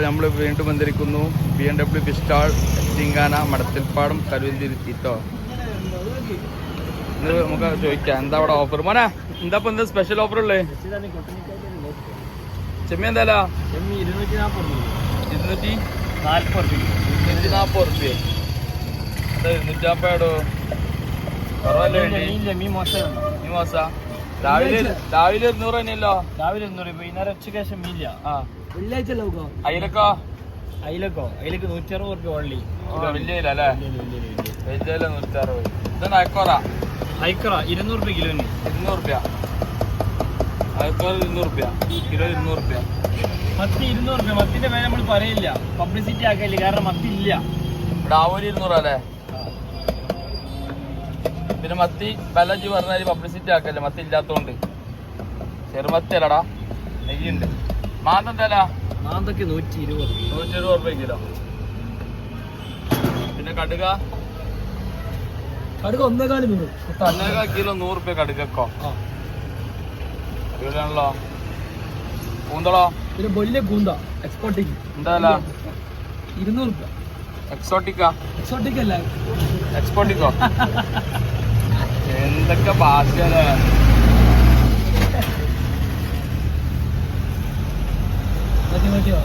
നമ്മൾ വീണ്ടും വന്നിരിക്കുന്നു. BMW വിസ്റ്റാൾ ചിങ്കാന മടത്തിൽപ്പാടം കരുവന്തിരുത്തി കേട്ടോ. ഇത് നമുക്ക് ചോദിക്കാം എന്താ അവിടെ ഓഫർ. മോനെ എന്താ ഇപ്പൊ എന്താ സ്പെഷ്യൽ ഓഫർ ഉള്ളേ? ചെമ്മീൻ എന്തായാലും 240 റുപ്യ. അത് 240 കുറവല്ലേ? മീൻ മോശ. രാവിലെ 200 തന്നെയല്ലോ. രാവിലെ 200. വൈകുന്നേരം ഉച്ചയ്ക്ക് ശേഷം മീനില്ല. വെള്ളിയാഴ്ച അയിലക്കോ 160 റുപ്യ ഓൺലി. വലിയ അല്ലേ? വലിയ 160. ഇതെന്താ അയക്കോറ 200 റുപ്യ കിലോന്. 200 റുപ്യ അയക്കോറ 200 റുപ്യ കിലോ. 200 റുപ്യ. മത്തി 200 റുപ്യ. മത്തിന്റെ വില നമ്മൾ പറയില്ല, പബ്ലിസിറ്റി ആക്കില്ല, കാരണം മത്തി ഇല്ല ഇവിടെ. ആവൂര് 200 അല്ലേ? പിന്നെ മത്തി വില പറഞ്ഞാൽ പബ്ലിസിറ്റി ആക്കല്ലേ, മത്തി ഇല്ലാത്തോണ്ട്. ചെറുമത്തി അല്ലടാ, നെയ്യുണ്ട്. മാന്ത എന്തായാ? മാന്തൊക്കെ 120 റുപ്യ കിലോ. പിന്നെ കടുക 1.25 കിലോ 100 റുപ്യ കടുക്കോ. അടിപൊളിയാണല്ലോ. കൂന്തളോ? പിന്നെ വലിയ കൂന്ത എക്സ്പോർട്ടിക് എന്താ 200 റുപ്യ. എക്സോട്ടിക് അല്ല, എക്സ്പോർട്ടിക്കോ? എന്തൊക്കെ ഭാഷയല്ലേ. മതിയോ?